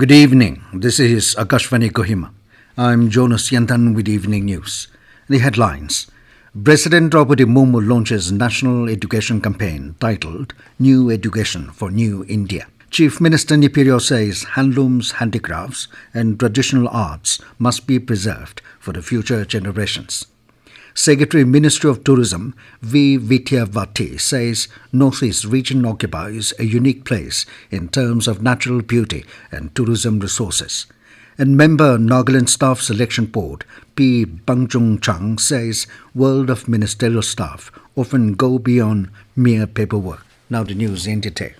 Good evening. This is Akashvani Kohima. I'm Jonas Yantan with Evening News. The headlines. President Draupadi Murmu launches national education campaign titled New Education for New India. Chief Minister Nipirio says handlooms, handicrafts and traditional arts must be preserved for the future generations. Secretary Ministry of Tourism V. Vidyavati says Northeast region occupies a unique place in terms of natural beauty and tourism resources. And member Nagaland Staff Selection Board P. Bangchung Chang says world of ministerial staff often go beyond mere paperwork. Now the news in detail.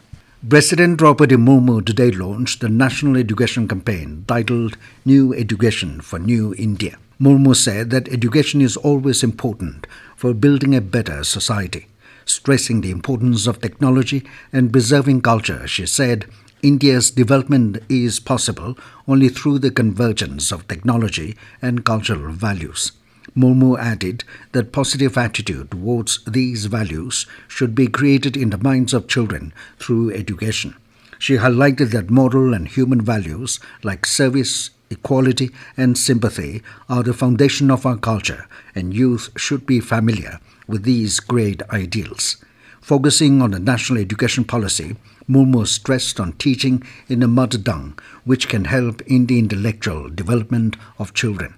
President Draupadi Murmu today launched the national education campaign titled New Education for New India. Murmu said that education is always important for building a better society. Stressing the importance of technology and preserving culture, she said, India's development is possible only through the convergence of technology and cultural values. Murmu added that positive attitude towards these values should be created in the minds of children through education. She highlighted that moral and human values like service, equality and sympathy are the foundation of our culture, and youth should be familiar with these great ideals. Focusing on the national education policy, Murmu stressed on teaching in a mother tongue, which can help in the intellectual development of children.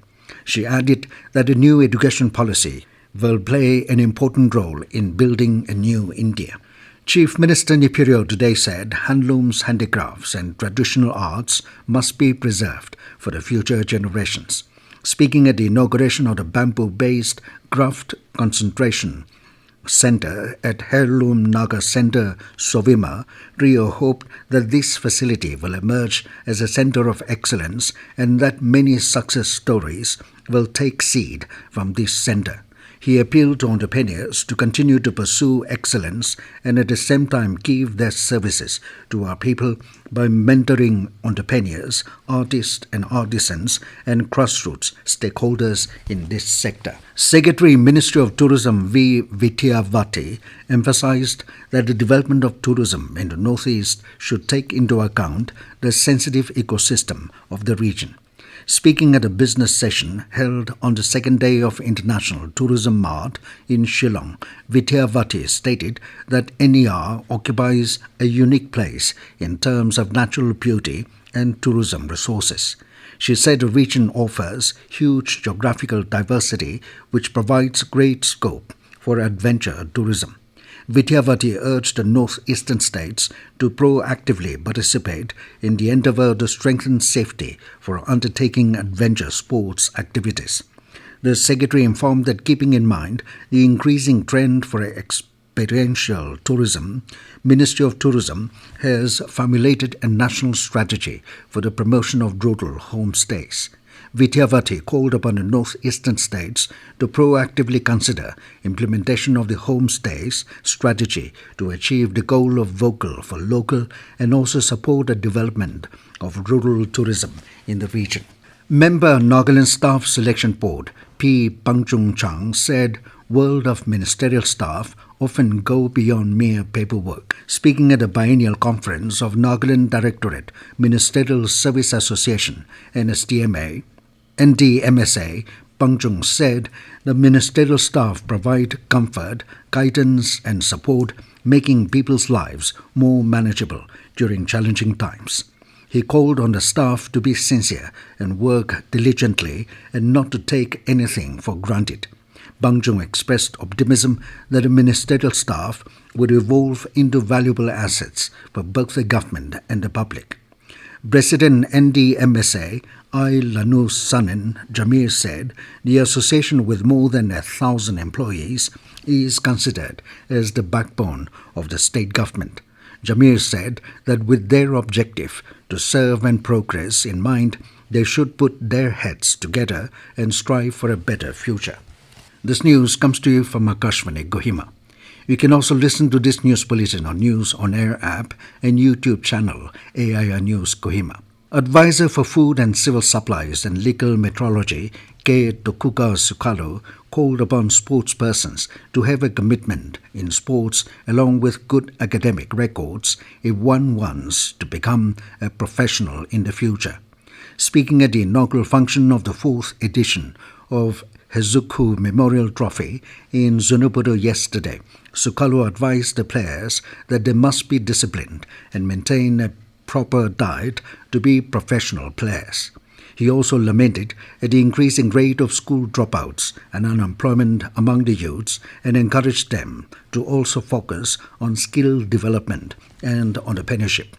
She added that a new education policy will play an important role in building a new India. Chief Minister Nipirio today said handlooms, handicrafts and traditional arts must be preserved for the future generations. Speaking at the inauguration of the bamboo-based craft concentration Center at Heirloom Naga Center, Sovima, Rio hoped that this facility will emerge as a center of excellence and that many success stories will take seed from this center. He appealed to entrepreneurs to continue to pursue excellence and at the same time give their services to our people by mentoring entrepreneurs, artists and artisans and grassroots stakeholders in this sector. Secretary Ministry of Tourism V. Vidyavati emphasized that the development of tourism in the Northeast should take into account the sensitive ecosystem of the region. Speaking at a business session held on the second day of International Tourism Mart in Shillong, Vidyavati stated that NER occupies a unique place in terms of natural beauty and tourism resources. She said the region offers huge geographical diversity which provides great scope for adventure tourism. Vidyavati urged the northeastern states to proactively participate in the endeavor to strengthen safety for undertaking adventure sports activities. The secretary informed that keeping in mind the increasing trend for experiential tourism, Ministry of Tourism has formulated a national strategy for the promotion of rural homestays. Vidyavati called upon the northeastern states to proactively consider implementation of the homestays strategy to achieve the goal of vocal for local and also support the development of rural tourism in the region. Member Nagaland Staff Selection Board P. Bangchung Chang said world of ministerial staff often go beyond mere paperwork. Speaking at a biennial conference of Nagaland Directorate Ministerial Service Association NDMSA, Bangchung said the ministerial staff provide comfort, guidance and support, making people's lives more manageable during challenging times. He called on the staff to be sincere and work diligently and not to take anything for granted. Bangchung expressed optimism that the ministerial staff would evolve into valuable assets for both the government and the public. President NDMSA I. Lanu Sanin Jamir said the association with more than 1,000 employees is considered as the backbone of the state government. Jamir said that with their objective to serve and progress in mind, they should put their heads together and strive for a better future. This news comes to you from Akashvani Kohima. You can also listen to this news bulletin on News on Air app and YouTube channel AIR News Kohima. Advisor for Food and Civil Supplies and Legal Metrology, K. Tokuka Sukalo, called upon sportspersons to have a commitment in sports along with good academic records if one wants to become a professional in the future. Speaking at the inaugural function of the fourth edition of Hezuku Memorial Trophy in Zunoburo yesterday, Sukalo advised the players that they must be disciplined and maintain a proper diet to be professional players. He also lamented at the increasing rate of school dropouts and unemployment among the youths and encouraged them to also focus on skill development and entrepreneurship.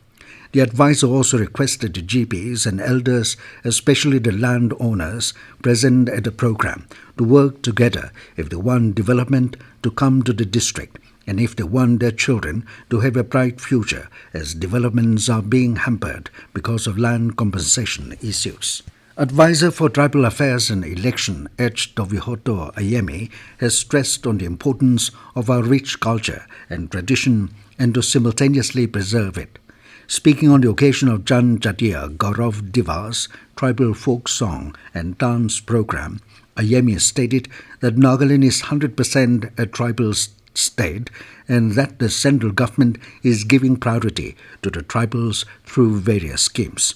The advisor also requested the GPs and elders, especially the landowners present at the program, to work together if they want development to come to the district and if they want their children to have a bright future, as developments are being hampered because of land compensation issues. Advisor for Tribal Affairs and Election, H. Tovihoto Ayemi, has stressed on the importance of our rich culture and tradition and to simultaneously preserve it. Speaking on the occasion of Jan Jatiya Gaurav Divas tribal folk song and dance program, Ayemi stated that Nagaland is 100% a tribal state and that the central government is giving priority to the tribals through various schemes.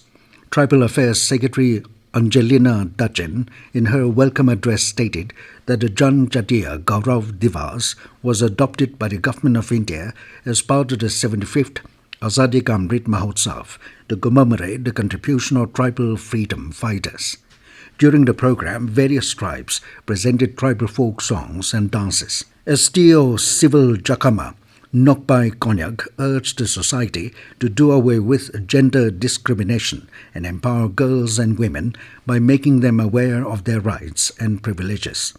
Tribal Affairs Secretary Angelina Dachen, in her welcome address, stated that the Jan Jatiya Gaurav Divas was adopted by the Government of India as part of the 75th Azadi Ka Amrit Mahotsav to commemorate the contribution of tribal freedom fighters. During the program, various tribes presented tribal folk songs and dances. STO Civil Jakama Nokpai Konyak urged the society to do away with gender discrimination and empower girls and women by making them aware of their rights and privileges.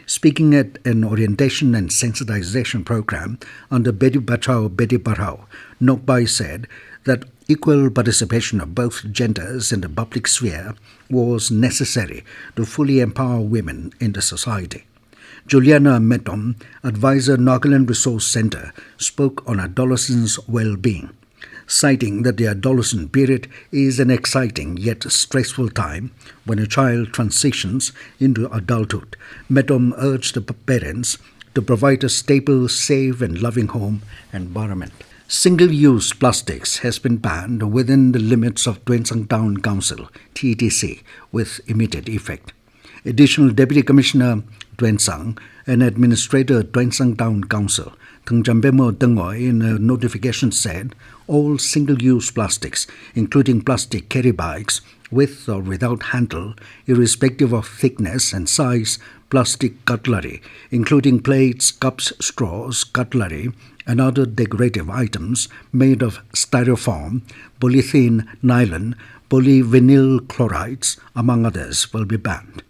Speaking at an orientation and sensitization program under Beti Bachao Beti Padhao, Nokpai said that equal participation of both genders in the public sphere was necessary to fully empower women in the society. Juliana Metom, advisor Nagaland Resource Center, spoke on adolescents' well-being, citing that the adolescent period is an exciting yet stressful time when a child transitions into adulthood. Metom urged the parents to provide a stable, safe and loving home environment. Single-use plastics has been banned within the limits of Tuensang Town Council, TTC, with immediate effect. Additional Deputy Commissioner Tuensang and Administrator Tuensang Town Council, Tengjampemo Tengoy, in a notification said all single-use plastics, including plastic carry bags with or without handle, irrespective of thickness and size, plastic cutlery, including plates, cups, straws, cutlery, and other decorative items made of styrofoam, polythene, nylon, polyvinyl chlorides, among others, will be banned.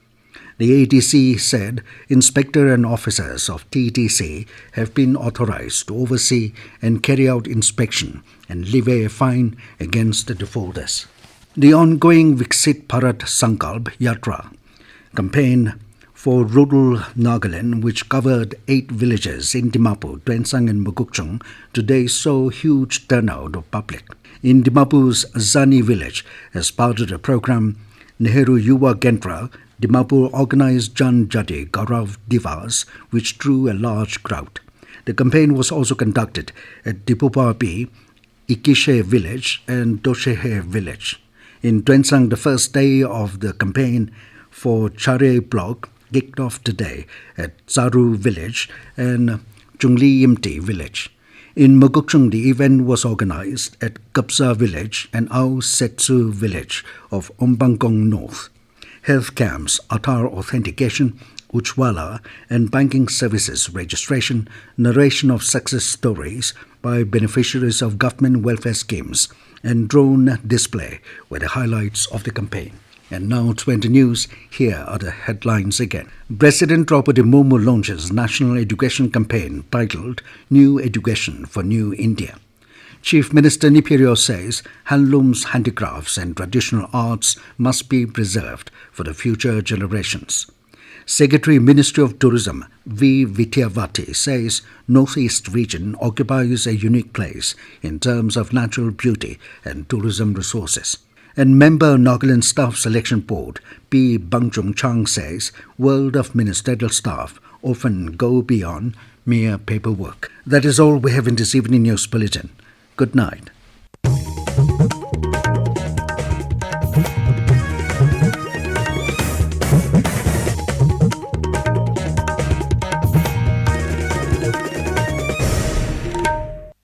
The ATC said inspector and officers of TTC have been authorized to oversee and carry out inspection and levy a fine against the defaulters. The ongoing Viksit Bharat Sankalp Yatra campaign for rural Nagaland, which covered 8 villages in Dimapur, Tuensang and Mugukchung, today saw huge turnout of public. In Dimapur's Zani village, as part of the program Nehru Yuva Kendra, Dimapur organized Jan Jatiya Gaurav Divas, which drew a large crowd. The campaign was also conducted at Dipupapi, Ikishe village and Doshehe village. In Tuensang, the first day of the campaign for Chare block kicked off today at Zaru village and Chungli Yimti village. In Mugukchung, the event was organized at Kapsa village and Au Setsu village of Ombangkong North. Health camps, Aadhaar authentication, Ujjwala, and banking services registration, narration of success stories by beneficiaries of government welfare schemes, and drone display were the highlights of the campaign. And now 20 News, here are the headlines again. President Draupadi Murmu launches National Education Campaign titled New Education for New India. Chief Minister Nipirio says handlooms, handicrafts and traditional arts must be preserved for the future generations. Secretary Ministry of Tourism V. Vidyavati says Northeast region occupies a unique place in terms of natural beauty and tourism resources. And member Nagaland Staff Selection Board P. Bangchung Chang says world of ministerial staff often go beyond mere paperwork. That is all we have in this evening news bulletin. Good night.